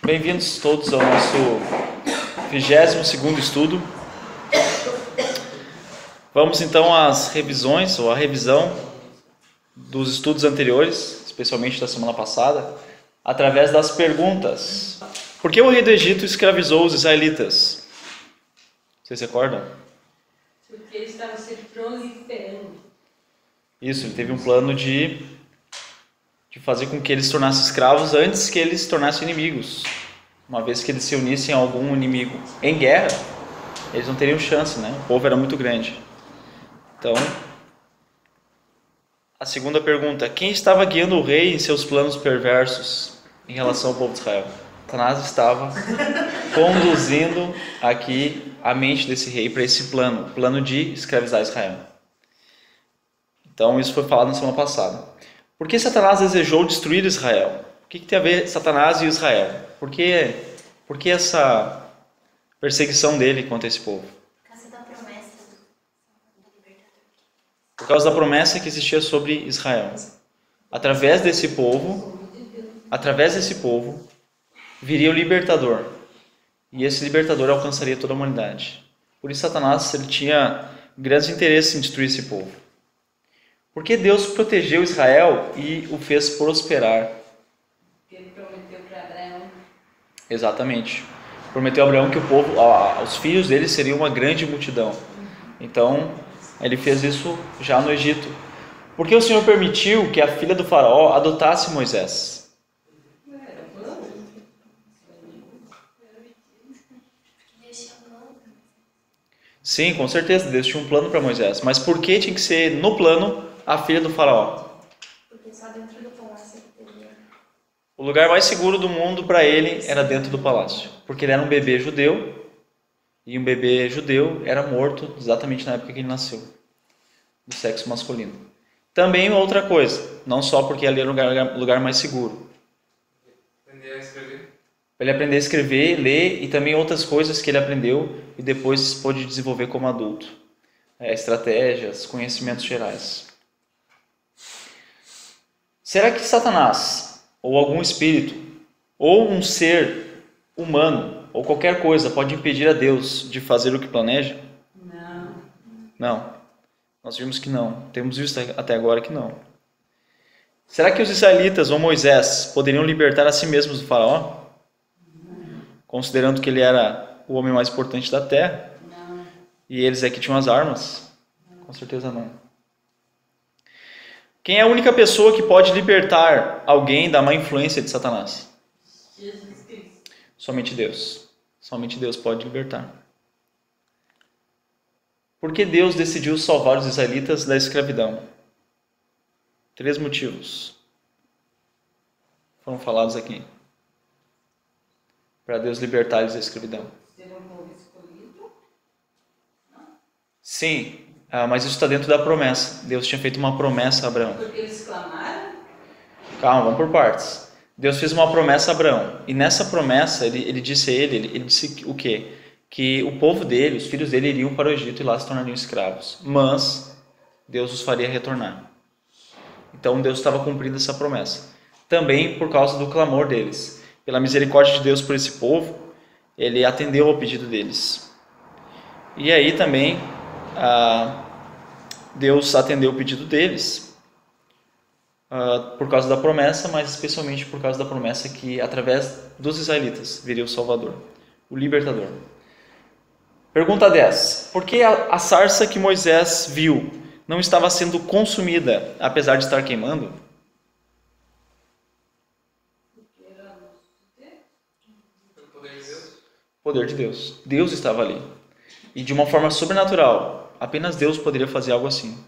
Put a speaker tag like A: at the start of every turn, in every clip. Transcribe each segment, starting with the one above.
A: Bem-vindos todos ao nosso 22º estudo. Vamos então às revisões, ou à revisão dos estudos anteriores, especialmente da semana passada, através das perguntas. Por que o rei do Egito escravizou os israelitas? Vocês recordam?
B: Porque eles estavam se proliferando.
A: Isso, ele teve um plano de fazer com que eles se tornassem escravos antes que eles se tornassem inimigos. Uma vez que eles se unissem a algum inimigo em guerra, eles não teriam chance, né? O povo era muito grande. Então, a segunda pergunta: quem estava guiando o rei em seus planos perversos em relação ao povo de Israel? Satanás estava conduzindo aqui a mente desse rei para esse plano de escravizar Israel. Então, isso foi falado na semana passada. Por que Satanás desejou destruir Israel? O que tem a ver Satanás e Israel? Por que essa perseguição dele contra esse povo?
C: Por causa da promessa do libertador.
A: Por causa da promessa que existia sobre Israel. Através desse povo, viria o libertador. E esse libertador alcançaria toda a humanidade. Por isso Satanás ele tinha grandes interesses em destruir esse povo. Porque Deus protegeu Israel e o fez prosperar.
B: Ele prometeu para Abraão.
A: Exatamente. Prometeu a Abraão que o povo, os filhos dele seriam uma grande multidão. Então, ele fez isso já no Egito. Porque o Senhor permitiu que a filha do faraó adotasse Moisés? Sim, com certeza, Deus tinha um plano para Moisés. Mas por que tinha que ser no plano a filha do faraó?
C: Porque só dentro do palácio que teria.
A: O lugar mais seguro do mundo para ele era dentro do palácio. Porque ele era um bebê judeu. E um bebê judeu era morto exatamente na época que ele nasceu. Do sexo masculino. Também outra coisa. Não só porque ali era o lugar mais seguro.
D: Aprender a escrever.
A: Para ele aprender a escrever, ler e também outras coisas que ele aprendeu e depois pôde desenvolver como adulto. Estratégias, conhecimentos gerais. Será que Satanás, ou algum espírito, ou um ser humano, ou qualquer coisa pode impedir a Deus de fazer o que planeja?
B: Não.
A: Não. Nós vimos que não. Temos visto até agora que não. Será que os israelitas ou Moisés poderiam libertar a si mesmos do faraó? Considerando que ele era o homem mais importante da terra?
B: Não.
A: E eles é que tinham as armas? Com certeza não. Quem é a única pessoa que pode libertar alguém da má influência de Satanás?
B: Jesus Cristo.
A: Somente Deus. Somente Deus pode libertar. Por que Deus decidiu salvar os israelitas da escravidão? 3 motivos foram falados aqui para Deus libertar eles da escravidão.
B: Ser um povo escolhido.
A: Sim, mas isso está dentro da promessa. Deus tinha feito uma promessa a Abraão.
B: Porque eles clamaram.
A: Calma, vamos por partes. Deus fez uma promessa a Abraão. E nessa promessa, ele disse a ele disse o quê? Que o povo dele, os filhos dele, iriam para o Egito e lá se tornariam escravos. Mas Deus os faria retornar. Então Deus estava cumprindo essa promessa. Também por causa do clamor deles. Pela misericórdia de Deus por esse povo, ele atendeu ao pedido deles. E aí também Deus atendeu o pedido deles por causa da promessa, mas especialmente por causa da promessa que através dos israelitas viria o Salvador, o Libertador. Pergunta 10. Por que a sarça que Moisés viu não estava sendo consumida, apesar de estar queimando?
D: Pelo poder de Deus.
A: Poder de Deus. Deus estava ali. E de uma forma sobrenatural. Apenas Deus poderia fazer algo assim.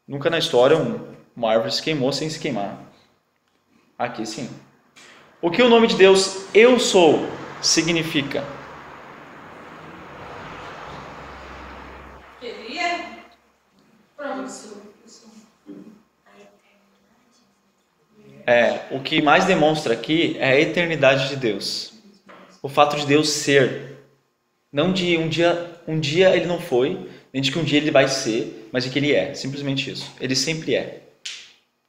A: Nunca na história uma árvore se queimou sem se queimar. Aqui sim. O que o nome de Deus, Eu Sou, significa?
B: Queria. Pronto.
A: O que mais demonstra aqui é a eternidade de Deus. O fato de Deus ser. Não de um dia ele não foi, nem de que um dia ele vai ser, mas de que ele é. Simplesmente isso. Ele sempre é.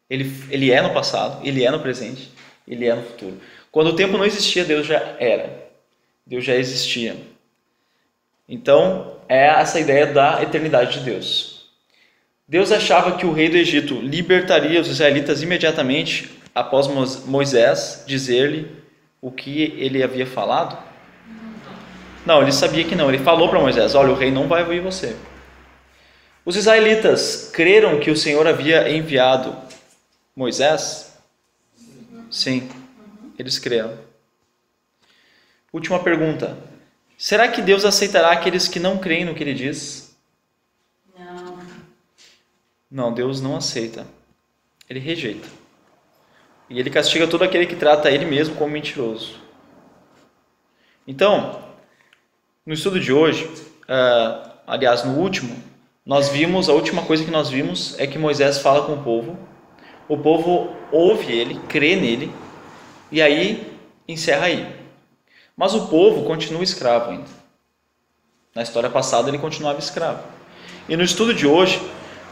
A: Ele é no passado, ele é no presente, ele é no futuro. Quando o tempo não existia, Deus já era. Deus já existia. Então, é essa ideia da eternidade de Deus. Deus achava que o rei do Egito libertaria os israelitas imediatamente após Moisés dizer-lhe o que ele havia falado? Não, ele sabia que não. Ele falou para Moisés: olha, o rei não vai ouvir você. Os israelitas creram que o Senhor havia enviado Moisés? Sim, eles creram. Última pergunta. Será que Deus aceitará aqueles que não creem no que ele diz?
B: Não.
A: Não, Deus não aceita. Ele rejeita. E ele castiga todo aquele que trata ele mesmo como mentiroso. Então, no estudo de hoje, aliás, no último, a última coisa que nós vimos é que Moisés fala com o povo ouve ele, crê nele, e aí encerra aí. Mas o povo continua escravo ainda. Na história passada ele continuava escravo. E no estudo de hoje,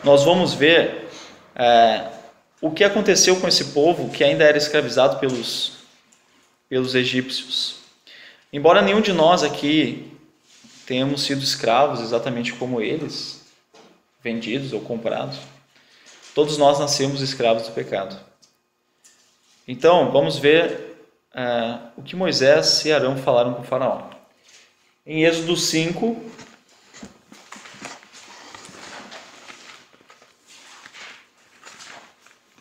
A: nós vamos ver o que aconteceu com esse povo que ainda era escravizado pelos egípcios. Embora nenhum de nós aqui tenhamos sido escravos exatamente como eles, vendidos ou comprados, todos nós nascemos escravos do pecado. Então, vamos ver o que Moisés e Arão falaram com o faraó. Em Êxodo 5,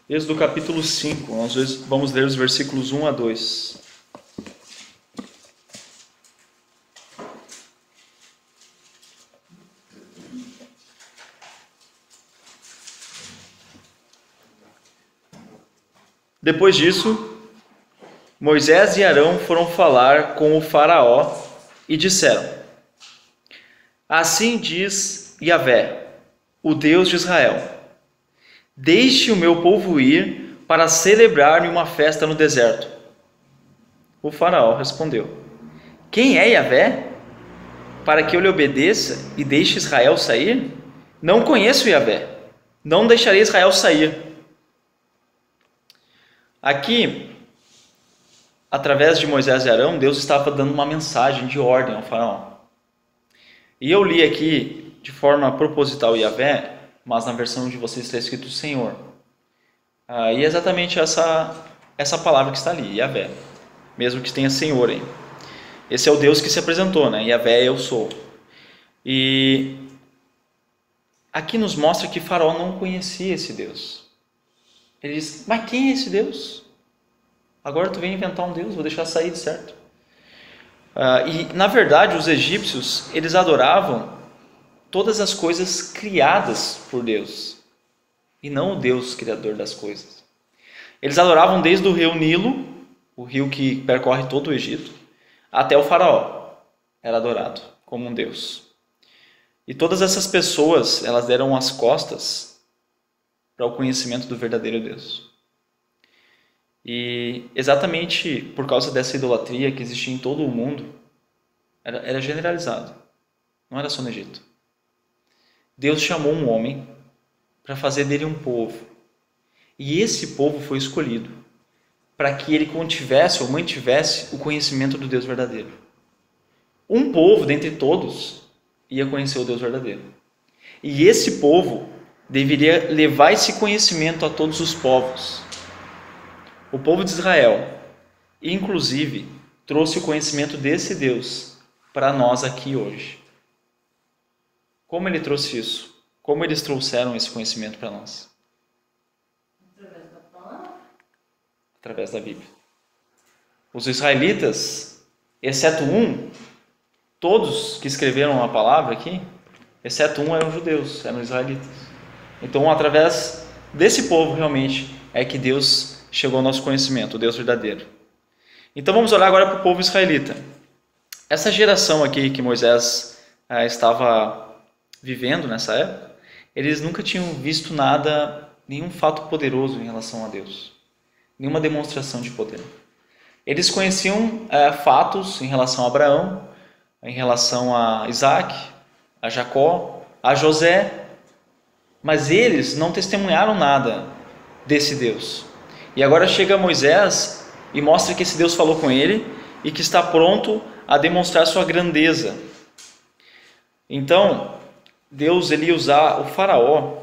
A: Êxodo capítulo 5, nós vamos ler os versículos 1 a 2. Depois disso, Moisés e Arão foram falar com o faraó e disseram: assim diz Yahvé, o Deus de Israel: deixe o meu povo ir para celebrar-me uma festa no deserto. O faraó respondeu: quem é Yahvé, para que eu lhe obedeça e deixe Israel sair? Não conheço Yahvé, não deixarei Israel sair. Aqui, através de Moisés e Arão, Deus estava dando uma mensagem de ordem ao faraó. E eu li aqui de forma proposital Yahvé, mas na versão de vocês está escrito Senhor. E é exatamente essa palavra que está ali, Yahvé, mesmo que tenha Senhor aí. Esse é o Deus que se apresentou, né? Yahvé, eu sou. E aqui nos mostra que Faraó não conhecia esse Deus. Ele diz: mas quem é esse Deus? Agora tu vem inventar um Deus, vou deixar sair de certo. E na verdade os egípcios, eles adoravam todas as coisas criadas por Deus, e não o Deus criador das coisas. Eles adoravam desde o rio Nilo, o rio que percorre todo o Egito, até o faraó. Era adorado como um Deus. E todas essas pessoas, elas deram as costas para o conhecimento do verdadeiro Deus. E exatamente por causa dessa idolatria que existia em todo o mundo, era generalizado, não era só no Egito. Deus chamou um homem para fazer dele um povo, e esse povo foi escolhido para que ele contivesse ou mantivesse o conhecimento do Deus verdadeiro. Um povo dentre todos ia conhecer o Deus verdadeiro, e esse povo deveria levar esse conhecimento a todos os povos. O povo de Israel, inclusive, trouxe o conhecimento desse Deus para nós aqui hoje. Como ele trouxe isso? Como eles trouxeram esse conhecimento para nós?
B: Através da palavra.
A: Através da Bíblia. Os israelitas, exceto um, todos que escreveram a palavra aqui, exceto um, eram judeus, eram israelitas. Então, através desse povo, realmente, é que Deus chegou ao nosso conhecimento, o Deus verdadeiro. Então, vamos olhar agora para o povo israelita. Essa geração aqui que Moisés estava vivendo nessa época, eles nunca tinham visto nada, nenhum fato poderoso em relação a Deus. Nenhuma demonstração de poder. Eles conheciam fatos em relação a Abraão, em relação a Isaac, a Jacó, a José, mas eles não testemunharam nada desse Deus. E agora chega Moisés e mostra que esse Deus falou com ele e que está pronto a demonstrar sua grandeza. Então, Deus ele ia usar o faraó,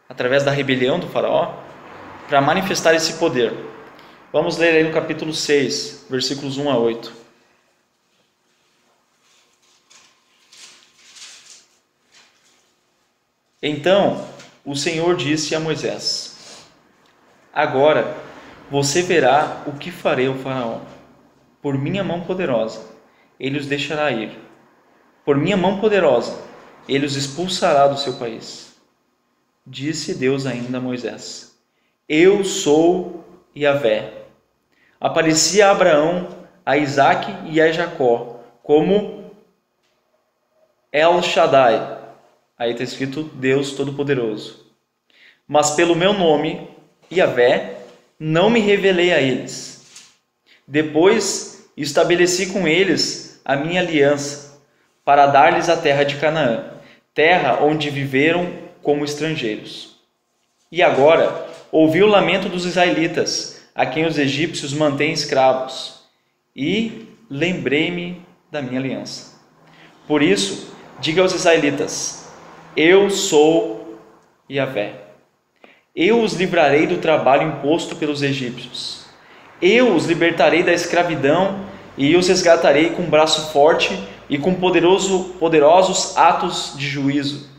A: através da rebelião do faraó, para manifestar esse poder. Vamos ler aí no capítulo 6, versículos 1 a 8. Então, o Senhor disse a Moisés: agora você verá o que farei ao faraó. Por minha mão poderosa, ele os deixará ir. Por minha mão poderosa, ele os expulsará do seu país. Disse Deus ainda a Moisés: eu sou Yahvé. Apareci a Abraão, a Isaque e a Jacó como El Shaddai. Aí está escrito Deus Todo-Poderoso. Mas pelo meu nome, Yahvé, não me revelei a eles. Depois estabeleci com eles a minha aliança, para dar-lhes a terra de Canaã, terra onde viveram como estrangeiros. E agora ouvi o lamento dos israelitas, a quem os egípcios mantêm escravos, e lembrei-me da minha aliança. Por isso, diga aos israelitas: eu sou Yahvé. Eu os livrarei do trabalho imposto pelos egípcios. Eu os libertarei da escravidão e os resgatarei com braço forte e com poderosos atos de juízo.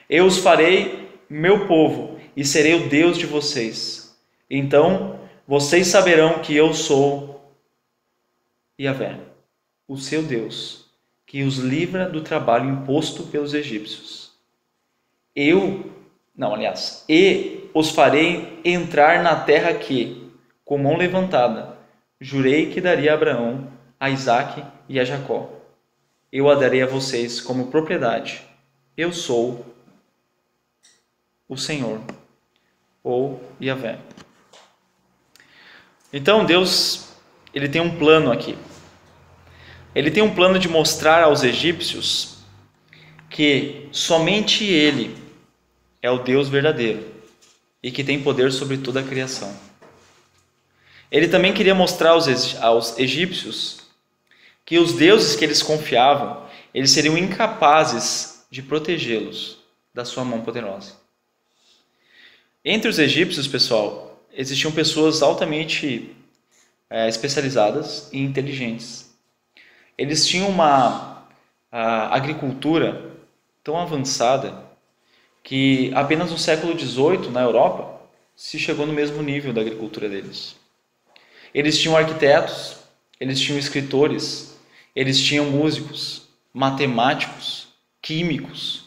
A: Eu os farei meu povo e serei o Deus de vocês. Então vocês saberão que eu sou Yahvé, o seu Deus, que os livra do trabalho imposto pelos egípcios. E os farei entrar na terra que, com mão levantada, jurei que daria a Abraão, a Isaque e a Jacó. Eu a darei a vocês como propriedade. Eu sou o Senhor, ou Yahvé. Então Deus, ele tem um plano aqui. Ele tem um plano de mostrar aos egípcios que somente ele é o Deus verdadeiro e que tem poder sobre toda a criação. Ele também queria mostrar aos egípcios que os deuses que eles confiavam, eles seriam incapazes de protegê-los da sua mão poderosa. Entre os egípcios, pessoal, existiam pessoas altamente especializadas e inteligentes. Eles tinham uma agricultura tão avançada que apenas no século XVIII, na Europa, se chegou no mesmo nível da agricultura deles. Eles tinham arquitetos, eles tinham escritores, eles tinham músicos, matemáticos, químicos.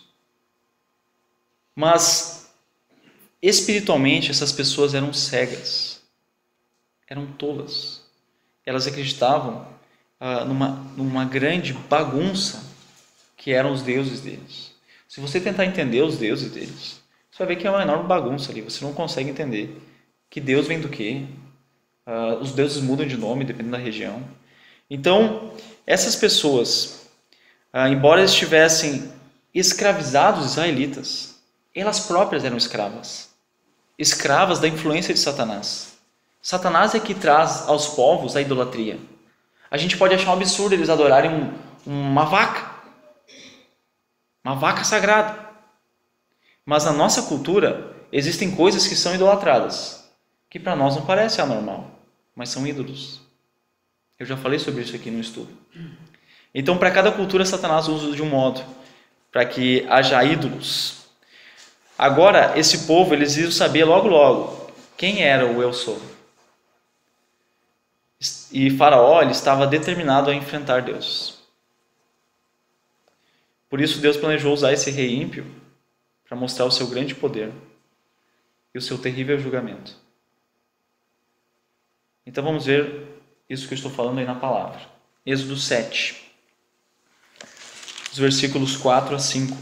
A: Mas, espiritualmente, essas pessoas eram cegas, eram tolas. Elas acreditavam numa grande bagunça que eram os deuses deles. Se você tentar entender os deuses deles, você vai ver que é uma enorme bagunça ali. Você não consegue entender que Deus vem do quê. Os deuses mudam de nome dependendo da região. Então, essas pessoas, embora estivessem escravizados israelitas, elas próprias eram escravas. Escravas da influência de Satanás. Satanás é que traz aos povos a idolatria. A gente pode achar um absurdo eles adorarem uma vaca. Uma vaca sagrada. Mas na nossa cultura existem coisas que são idolatradas, que para nós não parece anormal, mas são ídolos. Eu já falei sobre isso aqui no estudo. Então, para cada cultura, Satanás usa de um modo, para que haja ídolos. Agora, esse povo, eles iam saber logo, quem era o Eu Sou. E Faraó, ele estava determinado a enfrentar Deus. Por isso Deus planejou usar esse rei ímpio para mostrar o seu grande poder e o seu terrível julgamento. Então vamos ver isso que eu estou falando aí na palavra. Êxodo 7, os versículos 4 a 5.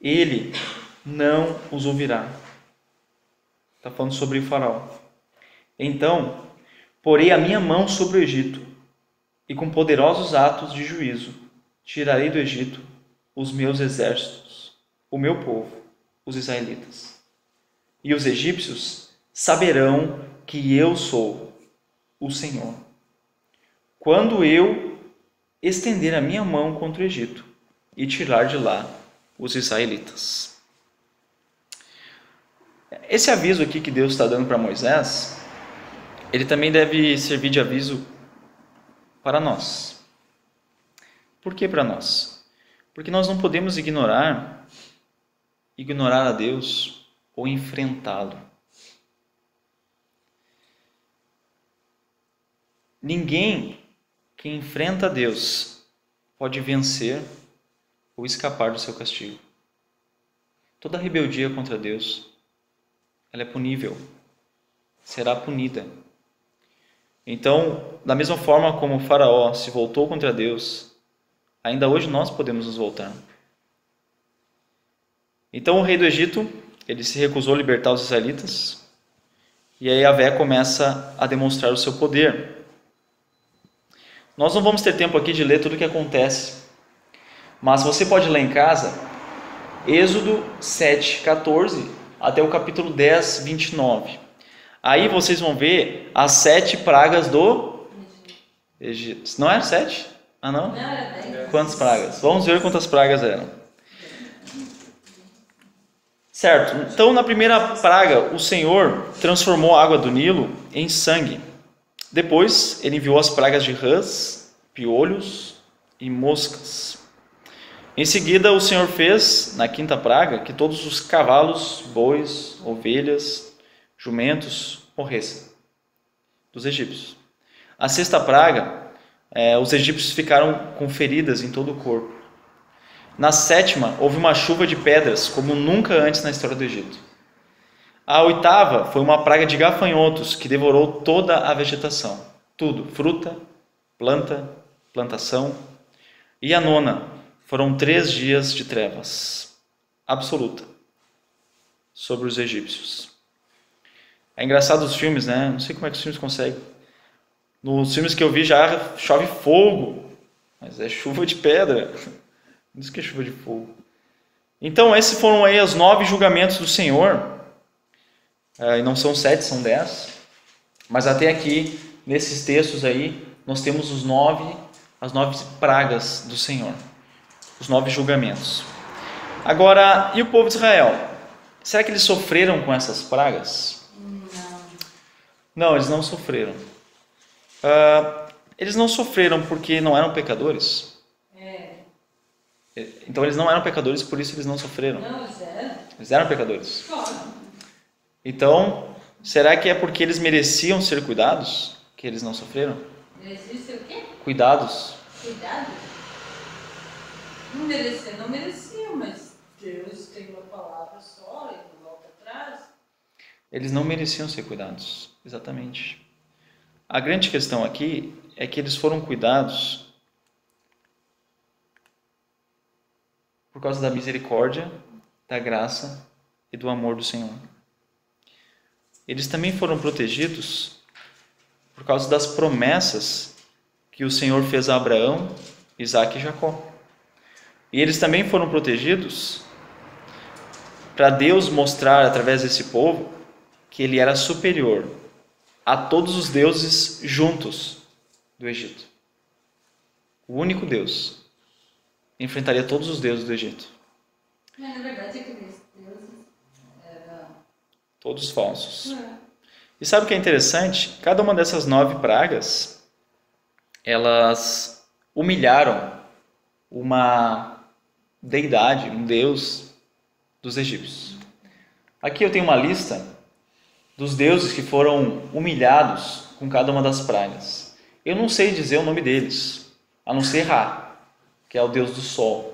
A: Ele não os ouvirá. Está falando sobre o faraó. Então, porei a minha mão sobre o Egito, e com poderosos atos de juízo tirarei do Egito os meus exércitos, o meu povo, os israelitas. E os egípcios saberão que eu sou o Senhor, quando eu estender a minha mão contra o Egito e tirar de lá os israelitas. Esse aviso aqui que Deus está dando para Moisés, ele também deve servir de aviso para nós. Por que para nós? Porque nós não podemos ignorar a Deus ou enfrentá-lo. Ninguém que enfrenta a Deus pode vencer ou escapar do seu castigo. Toda rebeldia contra Deus, ela é punível, será punida. Então, da mesma forma como o faraó se voltou contra Deus, ainda hoje nós podemos nos voltar. Então o rei do Egito, ele se recusou a libertar os israelitas, e aí Yahvé começa a demonstrar o seu poder. Nós não vamos ter tempo aqui de ler tudo o que acontece, mas você pode ler em casa Êxodo 7, 14 até o capítulo 10, 29. Aí vocês vão ver as 7 pragas do Egito. Não era 7? Ah, não?
B: Não, era 10.
A: Quantas pragas? Vamos ver quantas pragas eram. Certo, então na primeira praga o Senhor transformou a água do Nilo em sangue. Depois ele enviou as pragas de rãs, piolhos e moscas. Em seguida o Senhor fez, na quinta praga, que todos os cavalos, bois, ovelhas, jumentos morressem dos egípcios. A sexta praga, os egípcios ficaram com feridas em todo o corpo. Na sétima, houve uma chuva de pedras, como nunca antes na história do Egito. A oitava foi uma praga de gafanhotos, que devorou toda a vegetação. Tudo, fruta, planta, plantação. E a nona, foram 3 dias de trevas absoluta sobre os egípcios. É engraçado os filmes, né? Não sei como é que os filmes conseguem. Nos filmes que eu vi já chove fogo, mas é chuva de pedra. Isso que é chuva de fogo. Então esses foram aí os 9 julgamentos do Senhor. E não são 7, são 10. Mas até aqui, nesses textos aí, nós temos as 9 pragas do Senhor. Os 9 julgamentos. Agora, e o povo de Israel? Será que eles sofreram com essas pragas? Não, eles não sofreram. Eles não sofreram porque não eram pecadores? Então eles não eram pecadores, por isso eles não sofreram.
B: Não, eles eram.
A: Eles eram pecadores.
B: Claro.
A: Então, será que é porque eles mereciam ser cuidados que eles não sofreram?
B: Merecia ser o quê?
A: Cuidados.
B: Cuidado. Não merecia, mas Deus tem uma palavra só e não volta atrás.
A: Eles não mereciam ser cuidados, exatamente. A grande questão aqui é que eles foram cuidados por causa da misericórdia, da graça e do amor do Senhor. Eles também foram protegidos por causa das promessas que o Senhor fez a Abraão, Isaque e Jacó. E eles também foram protegidos para Deus mostrar através desse povo que ele era superior a todos os deuses juntos do Egito. O único Deus enfrentaria todos os deuses do Egito.
B: Mas na verdade aqueles deuses eram
A: Todos falsos. E sabe o que é interessante? Cada uma dessas 9 pragas, elas humilharam uma deidade, um deus dos egípcios. Aqui eu tenho uma lista dos deuses que foram humilhados com cada uma das pragas. Eu não sei dizer o nome deles, a não ser Ra, que é o deus do sol.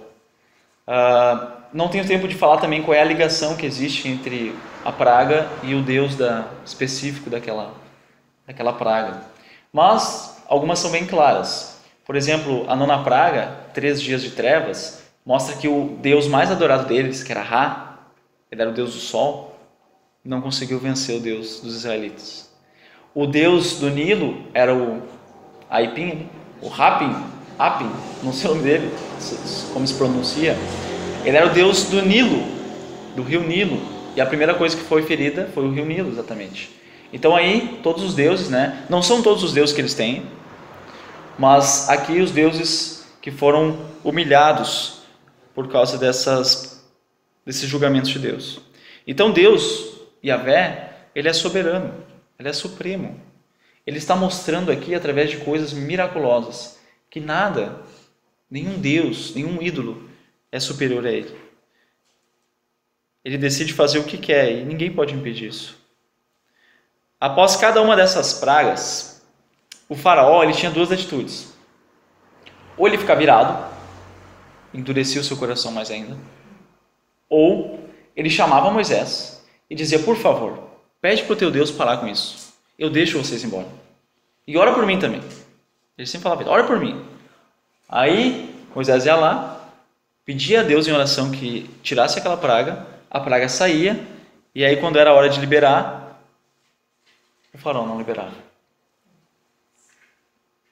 A: Não tenho tempo de falar também qual é a ligação que existe entre a praga e o deus específico daquela praga. Mas algumas são bem claras. Por exemplo, a nona praga, 3 dias de trevas, mostra que o deus mais adorado deles, que era Ra, ele era o deus do sol, não conseguiu vencer o Deus dos israelitas. O Deus do Nilo era o Aipim, o Rapim, não sei o nome dele, como se pronuncia. Ele era o Deus do Nilo, do rio Nilo, E a primeira coisa que foi ferida foi o rio Nilo, exatamente. Então aí, todos os deuses, né? Não são todos os deuses que eles têm, mas aqui os deuses que foram humilhados por causa desses julgamentos de Deus. Então Deus, Yahvé, ele é soberano, ele é supremo. Ele está mostrando aqui, através de coisas miraculosas, que nada, nenhum Deus, nenhum ídolo é superior a ele. Ele decide fazer o que quer e ninguém pode impedir isso. Após cada uma dessas pragas, o faraó ele tinha duas atitudes. Ou ele ficava virado, endurecia o seu coração mais ainda, ou ele chamava Moisés e dizia: por favor, pede para o teu Deus parar com isso. Eu deixo vocês embora. E ora por mim também. Ele sempre falava: ora por mim. Aí Moisés ia lá, pedia a Deus em oração que tirasse aquela praga, a praga saía, e aí quando era hora de liberar, o faraó não liberava.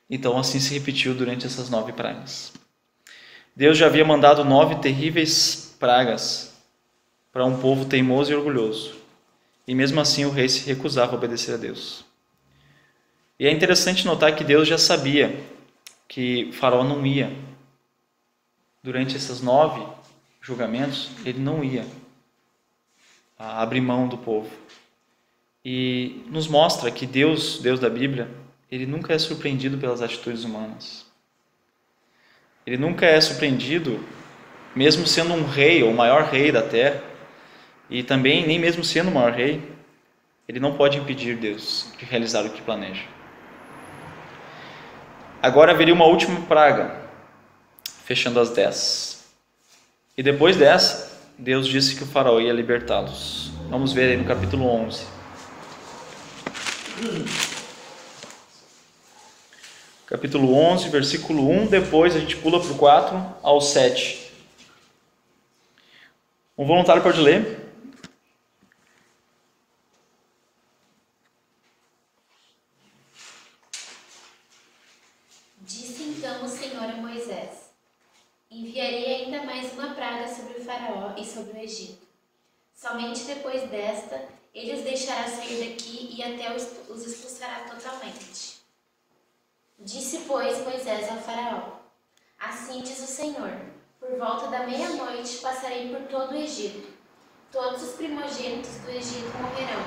A: Então assim se repetiu durante essas 9 pragas. Deus já havia mandado 9 terríveis pragas para um povo teimoso e orgulhoso. E mesmo assim o rei se recusava a obedecer a Deus. E é interessante notar que Deus já sabia que o faraó não ia. Durante esses 9 julgamentos, ele não ia abrir mão do povo. E nos mostra que Deus da Bíblia, ele nunca é surpreendido pelas atitudes humanas. Ele nunca é surpreendido, mesmo sendo um rei, ou o maior rei da terra, e também, nem mesmo sendo o maior rei, ele não pode impedir Deus de realizar o que planeja. Agora haveria uma última praga, fechando as 10. E depois dessa, Deus disse que o faraó ia libertá-los. Vamos ver aí no capítulo 11. Capítulo 11, versículo 1, depois a gente pula para o 4 ao 7. Um voluntário pode ler?
C: Disse então o Senhor a Moisés: enviarei ainda mais uma praga sobre o faraó e sobre o Egito. Somente depois desta, ele os deixará sair daqui e até os expulsará totalmente. Disse, pois, Moisés ao faraó: assim diz o Senhor: por volta da meia-noite passarei por todo o Egito. Todos os primogênitos do Egito morrerão,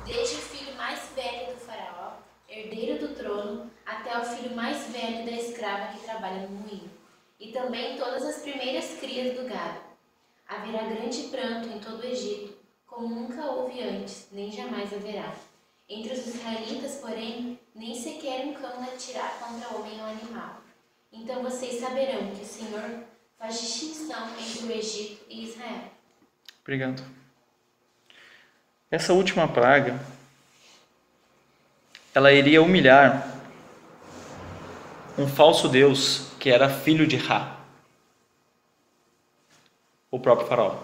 C: desde o filho mais velho do faraó, herdeiro do trono, até o filho mais velho da escrava que trabalha no moinho, e também todas as primeiras crias do gado. Haverá grande pranto em todo o Egito, como nunca houve antes, nem jamais haverá. Entre os israelitas, porém, nem sequer um cão latirá contra homem ou animal. Então vocês saberão que o Senhor faz distinção entre o Egito e Israel.
A: Obrigado. Essa última praga, ela iria humilhar um falso Deus que era filho de Ra, o próprio faraó.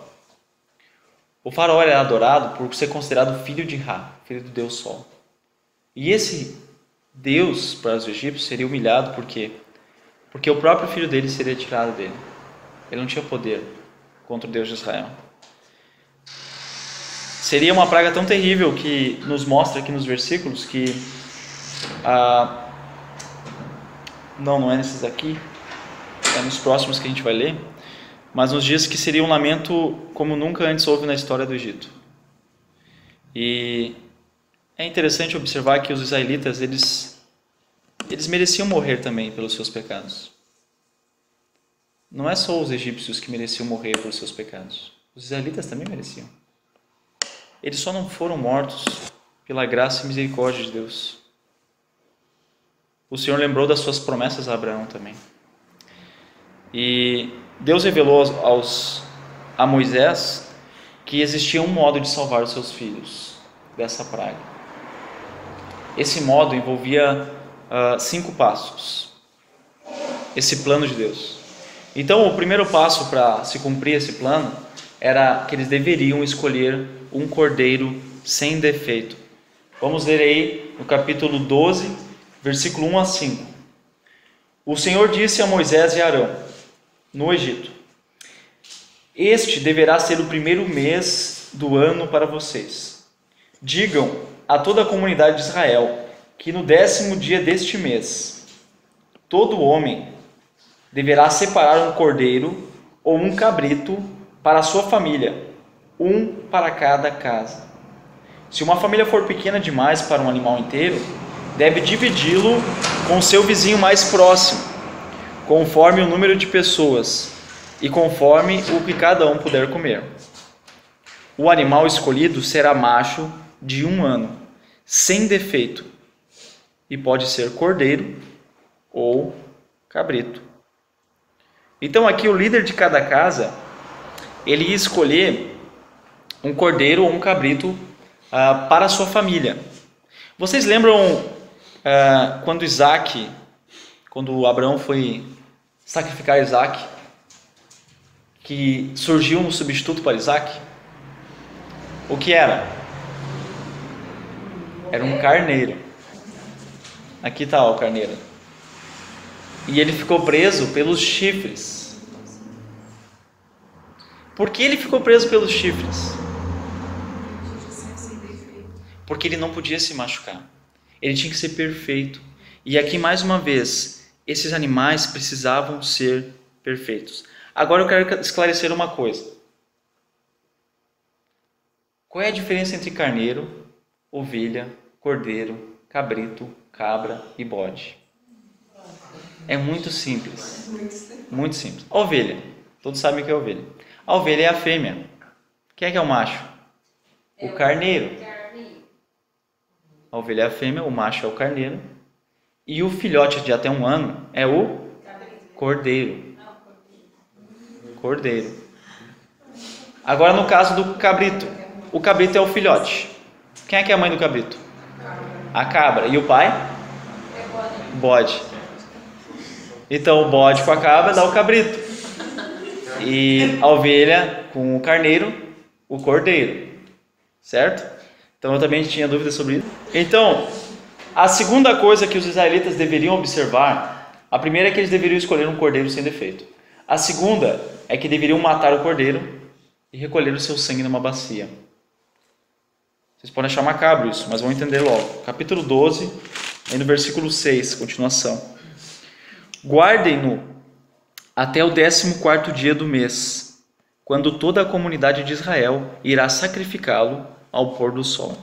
A: O faraó era adorado por ser considerado filho de Ra, filho do Deus Sol. E esse Deus para os egípcios seria humilhado por quê? Porque o próprio filho dele seria tirado dele. Ele não tinha poder contra o Deus de Israel. Seria uma praga tão terrível que nos mostra aqui nos versículos que não é nesses aqui, é nos próximos que a gente vai ler, mas nos diz que seria um lamento como nunca antes houve na história do Egito. E é interessante observar que os israelitas, eles mereciam morrer também pelos seus pecados. Não é só os egípcios que mereciam morrer pelos seus pecados. Os israelitas também mereciam. Eles só não foram mortos pela graça e misericórdia de Deus. O Senhor lembrou das suas promessas a Abraão também. E Deus revelou a Moisés que existia um modo de salvar os seus filhos dessa praga. Esse modo envolvia 5 passos. Esse plano de Deus. Então, o primeiro passo para se cumprir esse plano era que eles deveriam escolher um cordeiro sem defeito. Vamos ler aí no capítulo 12, versículo 1 a 5. O Senhor disse a Moisés e Arão, no Egito: Este deverá ser o primeiro mês do ano para vocês. Digam a toda a comunidade de Israel que no 10º dia deste mês, todo homem deverá separar um cordeiro ou um cabrito para a sua família, um para cada casa. Se uma família for pequena demais para um animal inteiro, deve dividi-lo com seu vizinho mais próximo, conforme o número de pessoas e conforme o que cada um puder comer. O animal escolhido será macho de 1 ano, sem defeito, e pode ser cordeiro ou cabrito. Então aqui o líder de cada casa, ele ia escolher um cordeiro ou um cabrito para a sua família. Vocês lembram quando Abraão foi sacrificar Isaac, que surgiu um substituto para Isaac? O que era? Era um carneiro. Aqui está o carneiro. E ele ficou preso pelos chifres. Por que ele ficou preso pelos chifres? Porque ele não podia se machucar. Ele tinha que ser perfeito. E aqui, mais uma vez, esses animais precisavam ser perfeitos. Agora eu quero esclarecer uma coisa. Qual é a diferença entre carneiro, ovelha, cordeiro, cabrito, cabra e bode? É muito simples. Muito simples. A ovelha. Todos sabem o que é a ovelha. A ovelha é a fêmea. Quem é que é o macho? O carneiro. A ovelha é a fêmea, o macho é o carneiro. E o filhote de até 1 ano é o cordeiro. Cordeiro. Agora no caso do cabrito. O cabrito é o filhote. Quem é que é a mãe do cabrito? A cabra. E o pai? Bode. Então o bode com a cabra dá o cabrito. E a ovelha com o carneiro, o cordeiro. Certo? Então eu também tinha dúvidas sobre isso. Então, a segunda coisa que os israelitas deveriam observar, a primeira é que eles deveriam escolher um cordeiro sem defeito. A segunda é que deveriam matar o cordeiro e recolher o seu sangue numa bacia. Vocês podem achar macabro isso, mas vão entender logo. Capítulo 12, aí no versículo 6, continuação. Guardem-no até o 14º dia do mês, quando toda a comunidade de Israel irá sacrificá-lo ao pôr do sol.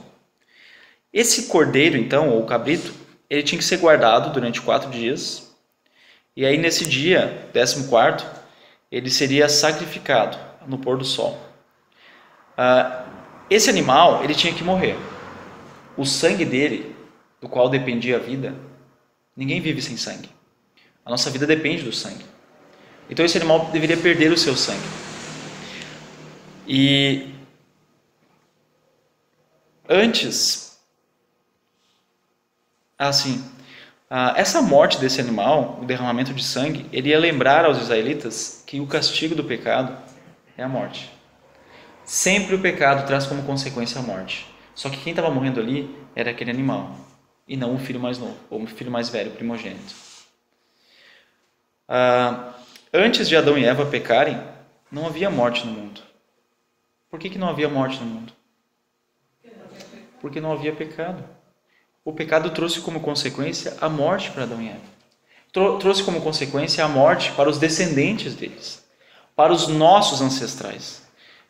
A: Esse cordeiro, então, ou cabrito, ele tinha que ser guardado durante 4 dias. E aí, nesse dia, 14º, ele seria sacrificado no pôr do sol. Esse animal, ele tinha que morrer. O sangue dele, do qual dependia a vida, ninguém vive sem sangue. A nossa vida depende do sangue. Então, esse animal deveria perder o seu sangue. E antes, essa morte desse animal, o derramamento de sangue, ele ia lembrar aos israelitas que o castigo do pecado é a morte. Sempre o pecado traz como consequência a morte. Só que quem estava morrendo ali era aquele animal, e não o filho mais novo, ou o filho mais velho, o primogênito. Antes de Adão e Eva pecarem, não havia morte no mundo. Por que não havia morte no mundo? Porque não havia pecado. O pecado trouxe como consequência a morte para Adão e Eva. Trouxe como consequência a morte para os descendentes deles, para os nossos ancestrais.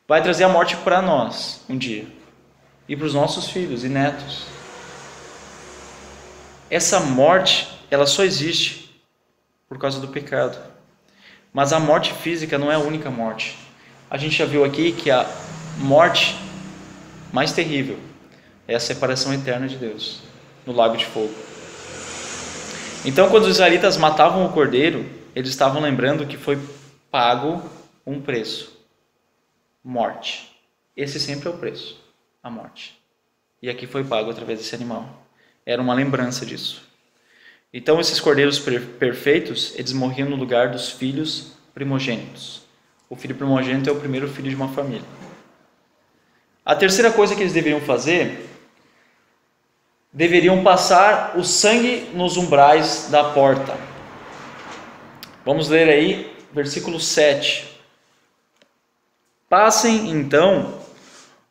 A: Vai trazer a morte para nós um dia, e para os nossos filhos e netos. Essa morte, ela só existe por causa do pecado. Mas a morte física não é a única morte. A gente já viu aqui que a morte mais terrível é a separação eterna de Deus, no lago de fogo. Então, quando os israelitas matavam o cordeiro, eles estavam lembrando que foi pago um preço. Morte. Esse sempre é o preço, a morte. E aqui foi pago através desse animal. Era uma lembrança disso. Então, esses cordeiros perfeitos, eles morriam no lugar dos filhos primogênitos. O filho primogênito é o primeiro filho de uma família. A terceira coisa que eles deveriam fazer, deveriam passar o sangue nos umbrais da porta. Vamos ler aí, versículo 7. Passem, então,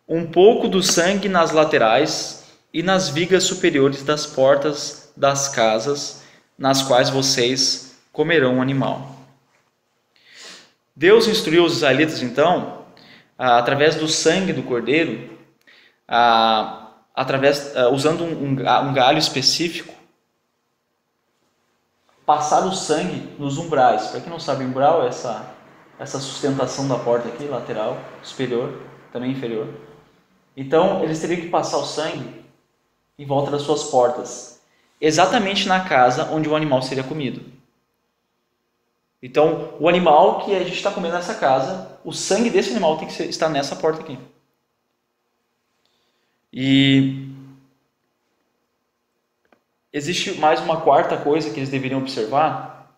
A: um pouco do sangue nas laterais e nas vigas superiores das portas das casas nas quais vocês comerão o animal. Deus instruiu os israelitas, então, através do sangue do cordeiro, usando um galho específico, passar o sangue nos umbrais. Para quem não sabe, umbral é essa sustentação da porta aqui, lateral, superior, também inferior. Então, eles teriam que passar o sangue em volta das suas portas, exatamente na casa onde o animal seria comido. Então, o animal que a gente está comendo nessa casa, o sangue desse animal tem que estar nessa porta aqui. E existe mais uma quarta coisa que eles deveriam observar,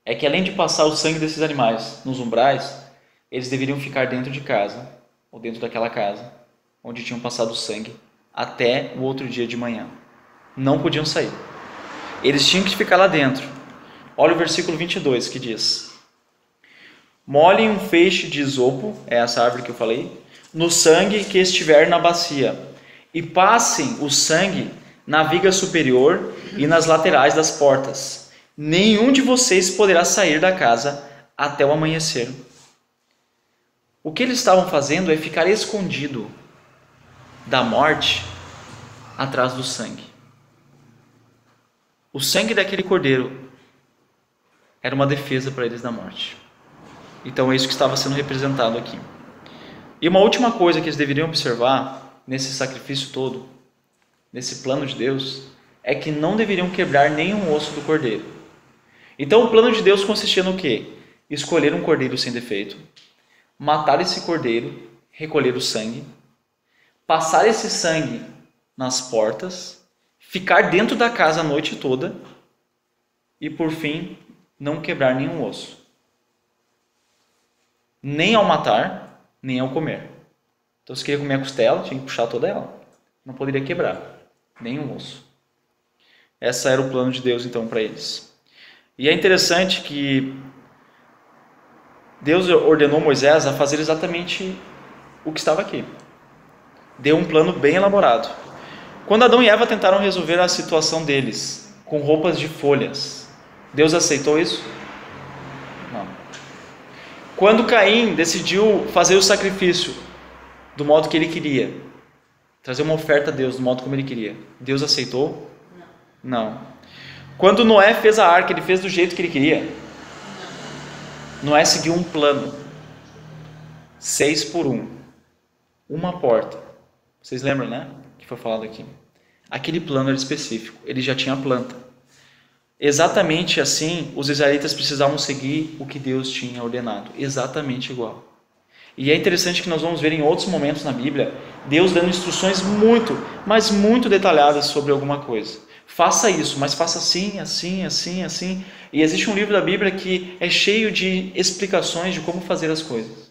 A: é que além de passar o sangue desses animais nos umbrais, eles deveriam ficar dentro de casa, ou dentro daquela casa, onde tinham passado o sangue, até o outro dia de manhã. Não podiam sair. Eles tinham que ficar lá dentro. Olha o versículo 22 que diz: molhem um feixe de isopo, é essa árvore que eu falei, no sangue que estiver na bacia, e passem o sangue na viga superior e nas laterais das portas. Nenhum de vocês poderá sair da casa até o amanhecer. O que eles estavam fazendo é ficar escondido da morte atrás do sangue. O sangue daquele cordeiro era uma defesa para eles da morte. Então é isso que estava sendo representado aqui. E uma última coisa que eles deveriam observar nesse sacrifício todo, nesse plano de Deus, é que não deveriam quebrar nenhum osso do cordeiro. Então o plano de Deus consistia no quê? Escolher um cordeiro sem defeito, matar esse cordeiro, recolher o sangue, passar esse sangue nas portas, ficar dentro da casa a noite toda e, por fim, não quebrar nenhum osso. Nem ao matar, nem ao comer. Então, se queria comer a costela, tinha que puxar toda ela. Não poderia quebrar nenhum osso. Esse era o plano de Deus, então, para eles. E é interessante que Deus ordenou Moisés a fazer exatamente o que estava aqui. Deu um plano bem elaborado. Quando Adão e Eva tentaram resolver a situação deles com roupas de folhas, Deus aceitou isso? Não. Quando Caim decidiu fazer o sacrifício do modo que ele queria, trazer uma oferta a Deus do modo como ele queria, Deus aceitou? Não. Quando Noé fez a arca, ele fez do jeito que ele queria? Noé seguiu um plano. 6x1. Uma porta. Vocês lembram, né? Que foi falado aqui. Aquele plano era específico. Ele já tinha a planta. Exatamente assim, os israelitas precisavam seguir o que Deus tinha ordenado. Exatamente igual. E é interessante que nós vamos ver em outros momentos na Bíblia, Deus dando instruções muito, mas muito detalhadas sobre alguma coisa. Faça isso, mas faça assim, assim, assim, assim. E existe um livro da Bíblia que é cheio de explicações de como fazer as coisas.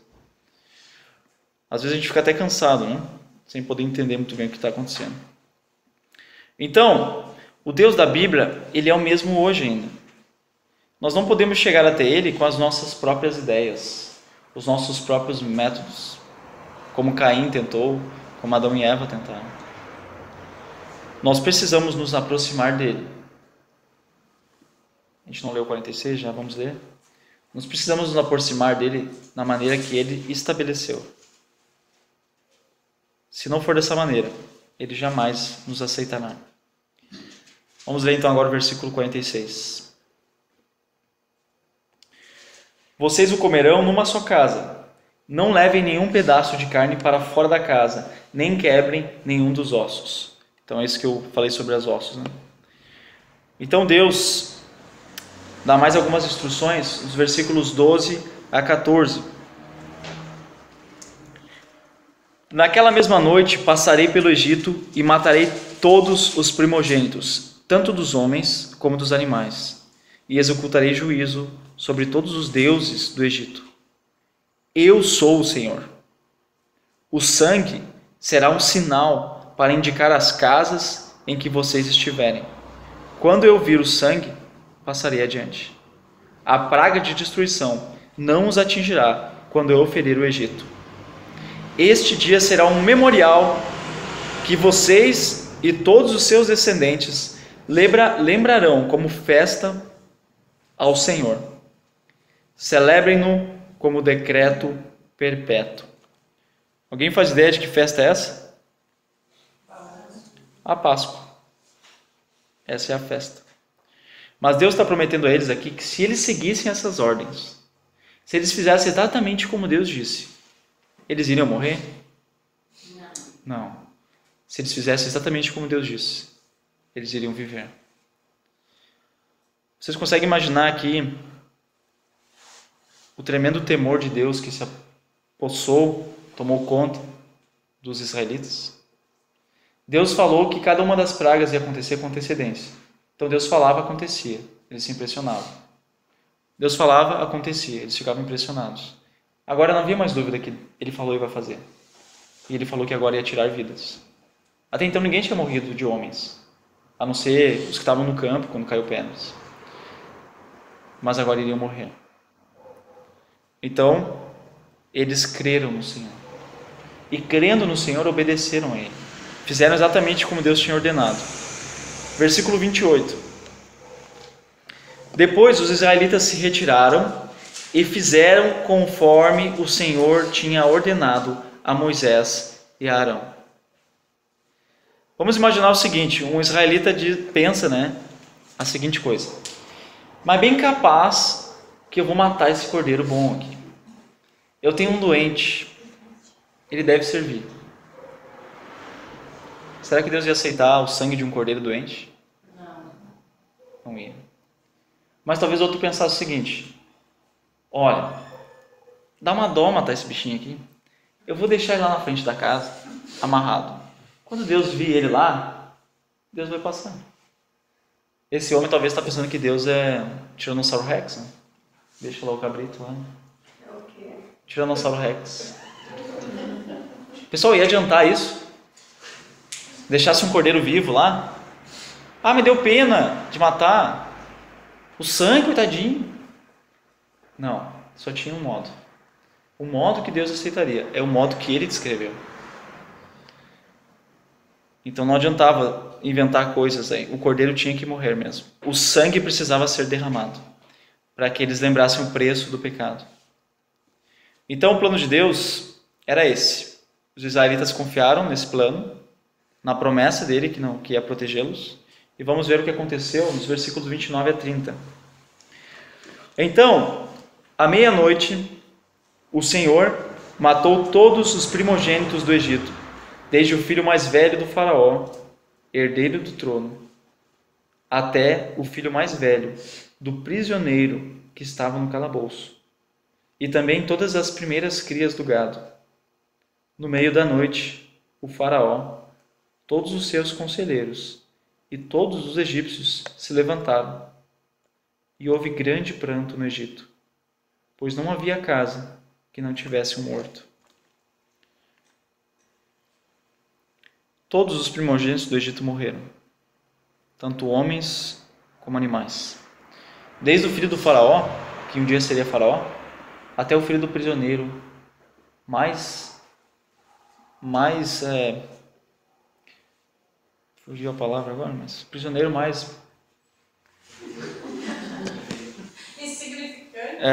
A: Às vezes a gente fica até cansado, né? Sem poder entender muito bem o que está acontecendo. Então, o Deus da Bíblia, ele é o mesmo hoje ainda. Nós não podemos chegar até ele com as nossas próprias ideias, os nossos próprios métodos, como Caim tentou, como Adão e Eva tentaram. Nós precisamos nos aproximar dele. A gente não leu 46, já vamos ler. Nós precisamos nos aproximar dele na maneira que ele estabeleceu. Se não for dessa maneira, ele jamais nos aceitará. Vamos ler então agora o versículo 46. Vocês o comerão numa só casa. Não levem nenhum pedaço de carne para fora da casa, nem quebrem nenhum dos ossos. Então é isso que eu falei sobre os ossos, né? Então Deus dá mais algumas instruções, nos versículos 12 a 14. Naquela mesma noite passarei pelo Egito e matarei todos os primogênitos, tanto dos homens como dos animais, e executarei juízo sobre todos os deuses do Egito. Eu sou o Senhor. O sangue será um sinal para indicar as casas em que vocês estiverem. Quando eu vir o sangue, passarei adiante. A praga de destruição não os atingirá quando eu ferir o Egito, este dia será um memorial que vocês e todos os seus descendentes lembrarão como festa ao Senhor. Celebrem-no como decreto perpétuo. Alguém faz ideia de que festa é essa? A Páscoa. Essa é a festa. Mas Deus está prometendo a eles aqui que se eles seguissem essas ordens, se eles fizessem exatamente como Deus disse, eles iriam morrer? Não. Se eles fizessem exatamente como Deus disse, eles iriam viver. Vocês conseguem imaginar aqui o tremendo temor de Deus que se apossou, tomou conta dos israelitas? Deus falou que cada uma das pragas ia acontecer com antecedência. Então Deus falava, acontecia. Eles se impressionavam. Deus falava, acontecia. Eles ficavam impressionados. Agora não havia mais dúvida que Ele falou e vai fazer. E Ele falou que agora ia tirar vidas. Até então ninguém tinha morrido de homens, a não ser os que estavam no campo quando caiu pedras. Mas agora iriam morrer. Então, eles creram no Senhor. E crendo no Senhor, obedeceram a Ele. Fizeram exatamente como Deus tinha ordenado. Versículo 28. Depois os israelitas se retiraram e fizeram conforme o Senhor tinha ordenado a Moisés e a Arão. Vamos imaginar o seguinte, um israelita pensa, a seguinte coisa: mas bem capaz que eu vou matar esse cordeiro bom aqui. Eu tenho um doente, ele deve servir. Será que Deus ia aceitar o sangue de um cordeiro doente? Não ia. Mas talvez outro pensasse o seguinte: olha, dá uma dó matar esse bichinho aqui. Eu vou deixar ele lá na frente da casa, amarrado. Quando Deus vir ele lá, Deus vai passar. Esse homem talvez está pensando que Deus é Tiranossauro Rex, né? Deixa lá o cabrito lá.
B: É o quê?
A: Tiranossauro Rex. Pessoal, ia adiantar isso? Deixasse um cordeiro vivo lá? Ah, me deu pena de matar. O sangue, coitadinho. Não, só tinha um modo. O modo que Deus aceitaria é o modo que Ele descreveu. Então não adiantava inventar coisas aí. O cordeiro tinha que morrer mesmo. O sangue precisava ser derramado para que eles lembrassem o preço do pecado. Então o plano de Deus era esse. Os israelitas confiaram nesse plano, na promessa dele que ia protegê-los. E vamos ver o que aconteceu nos versículos 29 a 30. Então, à meia-noite, o Senhor matou todos os primogênitos do Egito, desde o filho mais velho do faraó, herdeiro do trono, até o filho mais velho do prisioneiro que estava no calabouço, e também todas as primeiras crias do gado. No meio da noite, o faraó, todos os seus conselheiros e todos os egípcios se levantaram, e houve grande pranto no Egito, pois não havia casa que não tivesse um morto. Todos os primogênitos do Egito morreram, tanto homens como animais. Desde o filho do faraó, que um dia seria faraó, até o filho do prisioneiro fugiu a palavra agora, mas prisioneiro mais
B: insignificante.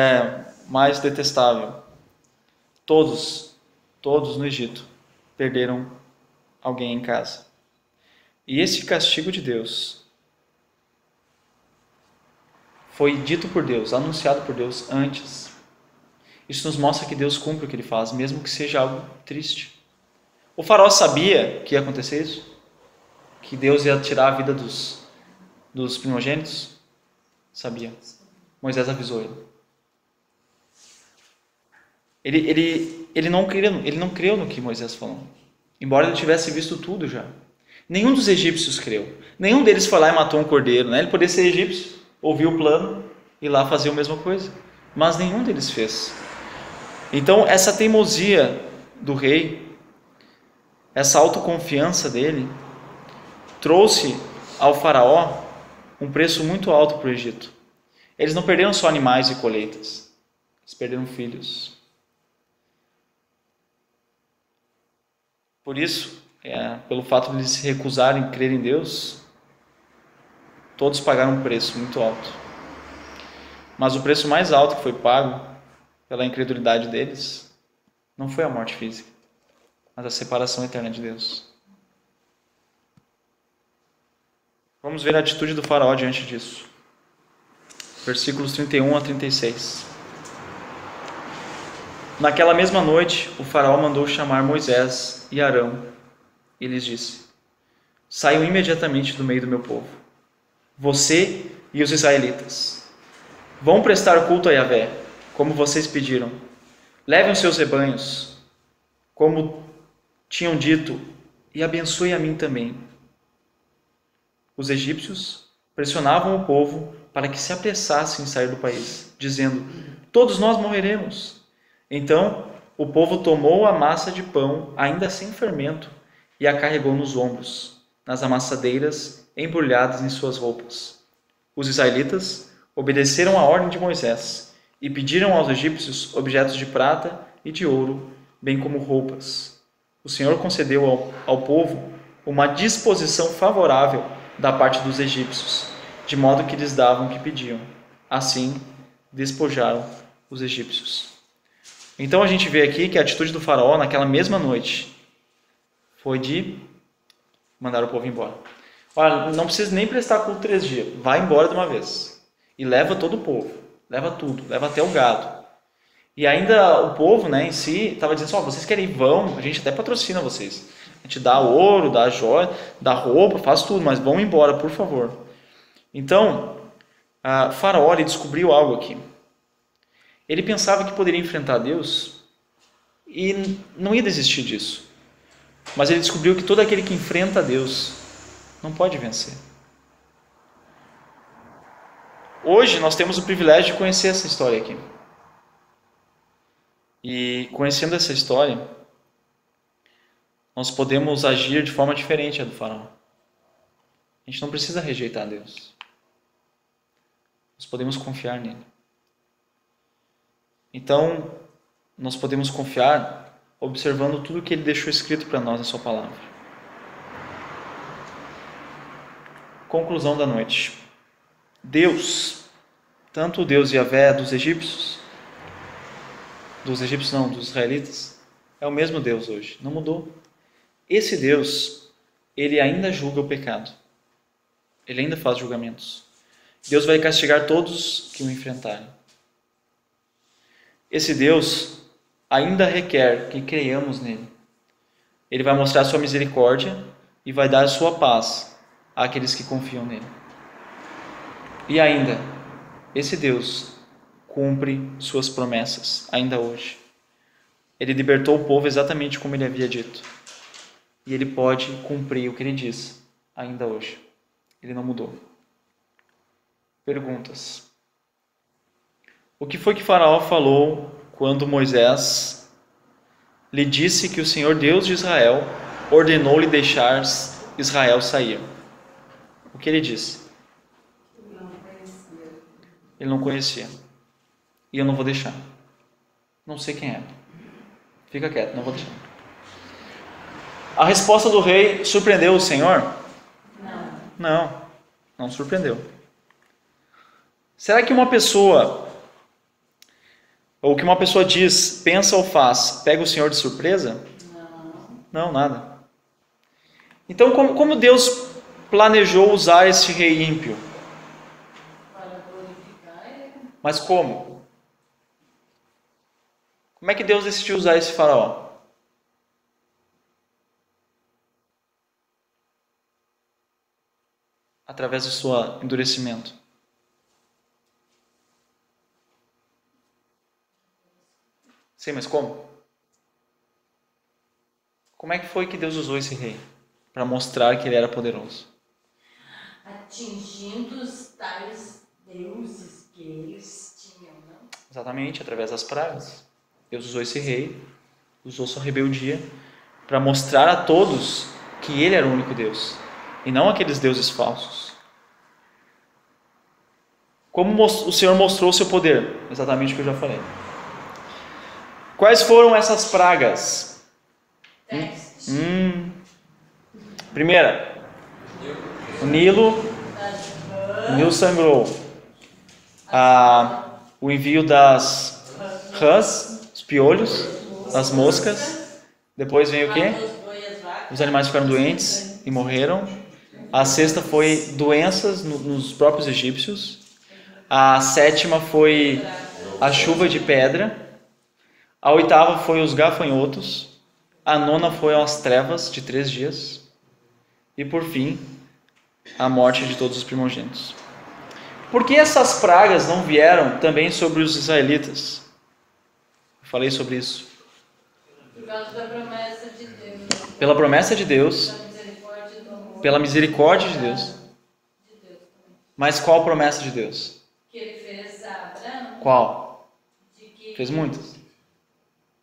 A: Mais detestável. Todos no Egito perderam alguém em casa. E esse castigo de Deus foi dito por Deus, anunciado por Deus antes. Isso nos mostra que Deus cumpre o que Ele faz, mesmo que seja algo triste. O faraó sabia que ia acontecer isso? Que Deus ia tirar a vida dos primogênitos? Sabia. Moisés avisou ele. Ele não creu no que Moisés falou. Embora ele tivesse visto tudo já. Nenhum dos egípcios creu. Nenhum deles foi lá e matou um cordeiro. Ele poderia ser egípcio, ouviu o plano e lá fazer a mesma coisa. Mas nenhum deles fez. Então, essa teimosia do rei, essa autoconfiança dele, trouxe ao faraó um preço muito alto para o Egito. Eles não perderam só animais e colheitas. Eles perderam filhos. Por isso, pelo fato de eles se recusarem a crer em Deus, todos pagaram um preço muito alto. Mas o preço mais alto que foi pago pela incredulidade deles não foi a morte física, mas a separação eterna de Deus. Vamos ver a atitude do faraó diante disso. Versículos 31 a 36. Naquela mesma noite, o faraó mandou chamar Moisés e Arão e lhes disse: saiam imediatamente do meio do meu povo, você e os israelitas. Vão prestar culto a Yahvé, como vocês pediram. Levem os seus rebanhos, como tinham dito, e abençoe a mim também. Os egípcios pressionavam o povo para que se apressasse em sair do país, dizendo: todos nós morreremos. Então o povo tomou a massa de pão, ainda sem fermento, e a carregou nos ombros, nas amassadeiras, embrulhadas em suas roupas. Os israelitas obedeceram à ordem de Moisés e pediram aos egípcios objetos de prata e de ouro, bem como roupas. O Senhor concedeu ao povo uma disposição favorável da parte dos egípcios, de modo que lhes davam o que pediam. Assim, despojaram os egípcios. Então a gente vê aqui que a atitude do faraó naquela mesma noite foi de mandar o povo embora. Olha, não precisa nem prestar culto 3 dias, vai embora de uma vez. E leva todo o povo, leva tudo, leva até o gado. E ainda o povo, né, em si estava dizendo: vocês querem ir, vão, a gente até patrocina vocês. A gente dá ouro, dá joia, dá roupa, faz tudo, mas vão embora, por favor. Então, Faraó descobriu algo aqui. Ele pensava que poderia enfrentar Deus e não ia desistir disso. Mas ele descobriu que todo aquele que enfrenta Deus não pode vencer. Hoje nós temos o privilégio de conhecer essa história aqui. E conhecendo essa história, nós podemos agir de forma diferente a do faraó. A gente não precisa rejeitar Deus. Nós podemos confiar nele. Então, nós podemos confiar observando tudo que ele deixou escrito para nós na sua palavra. Conclusão da noite. Deus, tanto o Deus Yahvé dos egípcios dos israelitas, é o mesmo Deus hoje, não mudou. Esse Deus, ele ainda julga o pecado. Ele ainda faz julgamentos. Deus vai castigar todos que o enfrentarem. Esse Deus ainda requer que creiamos nele. Ele vai mostrar sua misericórdia e vai dar sua paz àqueles que confiam nele. E ainda, esse Deus cumpre suas promessas, ainda hoje. Ele libertou o povo exatamente como ele havia dito. E ele pode cumprir o que ele diz, ainda hoje. Ele não mudou. Perguntas. O que foi que Faraó falou quando Moisés lhe disse que o Senhor Deus de Israel ordenou-lhe deixar Israel sair? O que ele disse? Ele não conhecia. E eu não vou deixar. Não sei quem é. Fica quieto, não vou deixar. A resposta do rei surpreendeu o Senhor? Não surpreendeu. Será que uma pessoa, ou que uma pessoa diz, pensa ou faz, pega o Senhor de surpresa? Não, nada. Então, como Deus planejou usar esse rei ímpio?
B: Para glorificar ele.
A: Mas como? Como é que Deus decidiu usar esse faraó? Através do seu endurecimento. Sim, mas como? Como é que foi que Deus usou esse rei? Para mostrar que ele era poderoso.
B: Atingindo os tais deuses que eles tinham, não?
A: Exatamente, através das pragas. Deus usou esse rei, usou sua rebeldia, para mostrar a todos que ele era o único Deus, e não aqueles deuses falsos. Como o Senhor mostrou o seu poder? Exatamente o que eu já falei. Quais foram essas pragas?
B: Peste.
A: Primeira, o Nilo sangrou. O envio das rãs, os piolhos, das moscas. Depois vem o quê? Os animais ficaram doentes e morreram. A sexta foi doenças nos próprios egípcios. A sétima foi a chuva de pedra. A oitava foi os gafanhotos. A nona foi as trevas de 3 dias. E por fim, a morte de todos os primogênitos. Por que essas pragas não vieram também sobre os israelitas? Eu falei sobre isso.
B: Por causa da promessa de Deus.
A: Pela promessa de Deus,
B: Da misericórdia do amor
A: pela misericórdia de Deus.
B: de Deus também.
A: Mas qual promessa de Deus?
B: Que ele fez a Abraão.
A: Qual?
B: De que,
A: Fez muitas.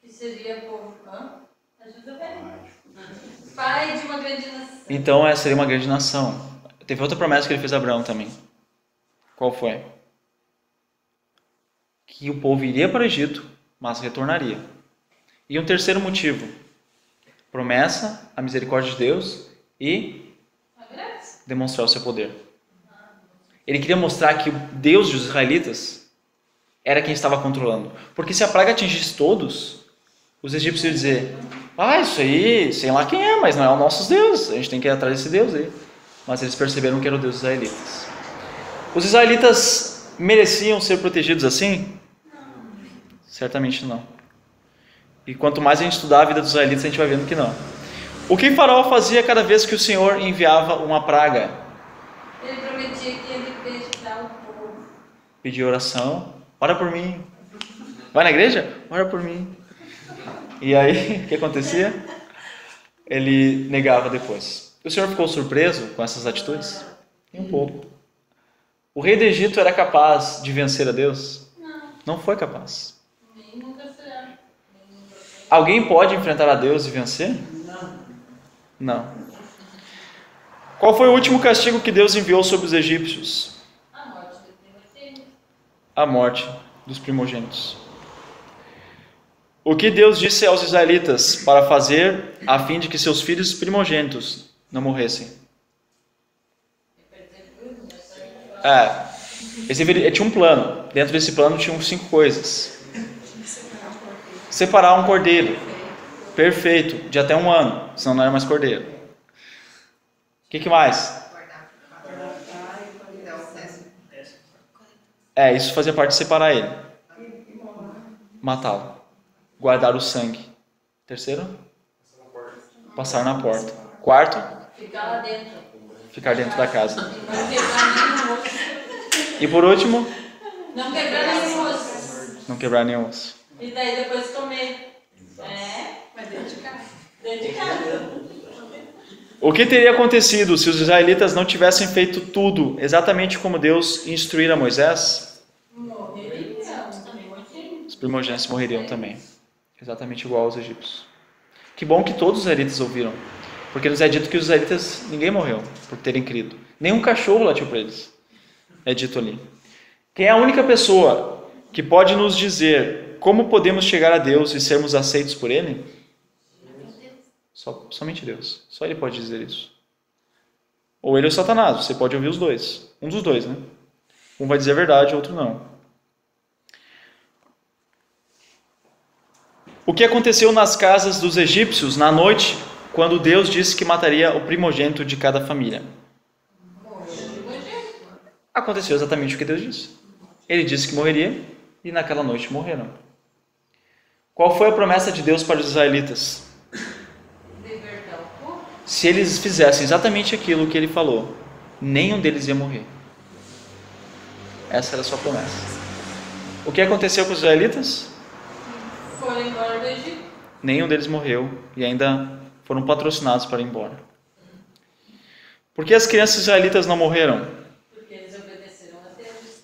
B: que seria povo. Ajuda bem. Pai de uma grande nação.
A: Então essa seria uma grande nação. Teve outra promessa que ele fez a Abraão também. Qual foi? Que o povo iria para o Egito, mas retornaria. E um terceiro motivo. Promessa, a misericórdia de Deus e
B: A graça.
A: demonstrar o seu poder. Ele queria mostrar que o Deus dos israelitas era quem estava controlando. Porque se a praga atingisse todos, os egípcios iam dizer: isso aí, sei lá quem é, mas não é o nosso Deus. A gente tem que ir atrás desse Deus aí. Mas eles perceberam que era o Deus dos israelitas. Os israelitas mereciam ser protegidos assim? Certamente não. E quanto mais a gente estudar a vida dos israelitas, a gente vai vendo que não. O que Faraó fazia cada vez que o Senhor enviava uma praga?
B: Ele prometia que ia libertar o povo.
A: Pedir oração. Ora por mim. Vai na igreja? Ora por mim. E aí, o que acontecia? Ele negava depois. O Senhor ficou surpreso com essas atitudes? Nem um pouco. O rei do Egito era capaz de vencer a Deus? Não foi capaz.
B: Nem nunca será.
A: Alguém pode enfrentar a Deus e vencer? Não. Qual foi o último castigo que Deus enviou sobre os egípcios?
B: A morte do primogênito.
A: A morte dos primogênitos. O que Deus disse aos israelitas para fazer a fim de que seus filhos primogênitos não morressem? Ele tinha um plano. Dentro desse plano tinham 5 coisas. Separar um cordeiro perfeito, de até 1 ano, senão não era mais cordeiro. O que mais? Isso fazia parte de separar ele. Matá-lo. Guardar o sangue. Terceiro? Passar na porta. Quarto?
B: Ficar lá dentro.
A: Ficar dentro da casa.
B: Não quebrar nenhum osso.
A: E por último?
B: Não quebrar nenhum osso.
A: Não quebrar nenhum osso.
B: E daí depois comer. Mas dentro de casa. Dentro de casa.
A: O que teria acontecido se os israelitas não tivessem feito tudo exatamente como Deus instruíra Moisés?
B: Morreria.
A: Os primogênitos morreriam também. Exatamente igual aos egípcios. Que bom que todos os israelitas ouviram. Porque nos é dito que os israelitas, ninguém morreu por terem crido. Nenhum cachorro latiu para eles. É dito ali. Quem é a única pessoa que pode nos dizer como podemos chegar a Deus e sermos aceitos por Ele? Somente Deus. Só Ele pode dizer isso. Ou Ele ou Satanás. Você pode ouvir os dois. Um dos dois, né? Um vai dizer a verdade, o outro não. O que aconteceu nas casas dos egípcios na noite, quando Deus disse que mataria o primogênito de cada família? Aconteceu exatamente o que Deus disse. Ele disse que morreria e naquela noite morreram. Qual foi a promessa de Deus para os israelitas?
B: Libertar o povo.
A: Se eles fizessem exatamente aquilo que ele falou, nenhum deles ia morrer. Essa era a sua promessa. O que aconteceu com os israelitas?
B: Foram embora do Egito.
A: Nenhum deles morreu e ainda foram patrocinados para ir embora. Por que as crianças israelitas não morreram?
B: Porque eles obedeceram a Deus.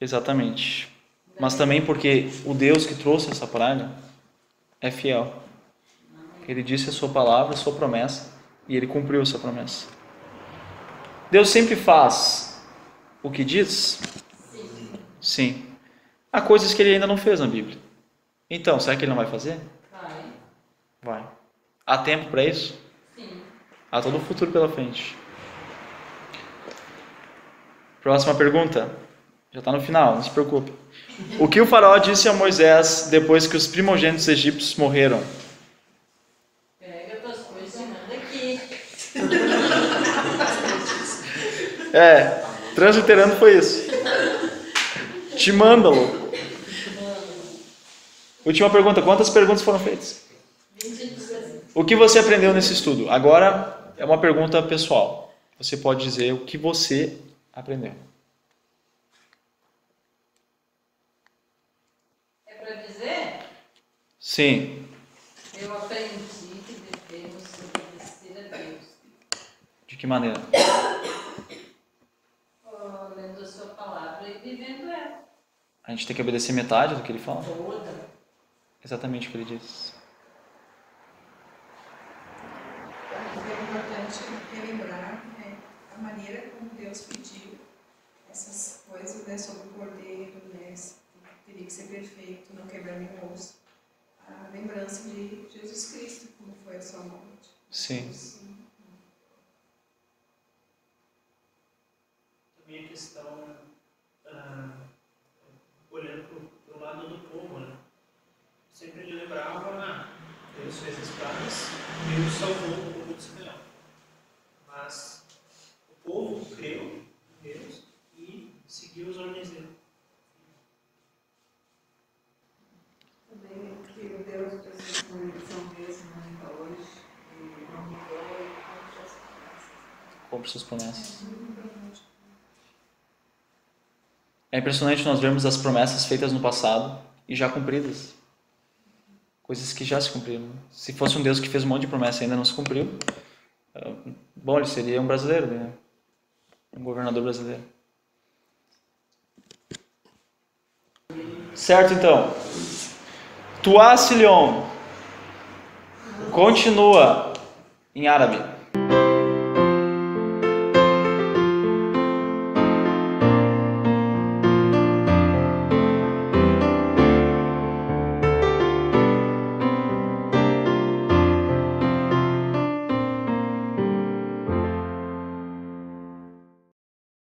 A: Exatamente. Mas também porque o Deus que trouxe essa praga é fiel. Ele disse a sua palavra, a sua promessa, e ele cumpriu essa promessa. Deus sempre faz o que diz? Sim. Há coisas que ele ainda não fez na Bíblia. Então, será que ele não vai fazer?
B: Vai.
A: Vai. Há tempo para isso?
B: Sim.
A: Há todo o futuro pela frente. Próxima pergunta. Já está no final, não se preocupe. O que o faraó disse a Moisés depois que os primogênitos egípcios morreram?
B: Pega tuas coisas e manda aqui.
A: Transliterando foi isso. Te manda, louco. Última pergunta. Quantas perguntas foram feitas?
B: 22.
A: O que você aprendeu nesse estudo? Agora é uma pergunta pessoal. Você pode dizer o que você aprendeu.
B: É para dizer?
A: Sim.
B: Eu aprendi que devemos obedecer a Deus.
A: De que maneira?
B: Lendo a sua palavra e vivendo ela.
A: A gente tem que obedecer metade do que ele fala?
B: Toda.
A: Exatamente o que ele diz.
E: É importante relembrar a maneira como Deus pediu essas coisas, né, sobre o cordeiro, né, teria que ser perfeito, não quebrar nenhum osso. A lembrança de Jesus Cristo, como foi a sua morte.
A: Sim.
F: Também a questão, olhando para o lado do povo, né? Sempre ele lembrava, Deus fez as pragas, Deus salvou o povo de Israel. Mas o povo creu em Deus e seguiu as ordens dele.
E: Também que o Deus dessa condição mesmo ainda hoje, e não mudou e cumpre as promessas.
A: Cumpre suas promessas. É impressionante nós vermos as promessas feitas no passado e já cumpridas. Coisas que já se cumpriram. Se fosse um Deus que fez um monte de promessa e ainda não se cumpriu, bom, ele seria um brasileiro, né? Um governador brasileiro. Certo, então. Tuasilion continua em árabe.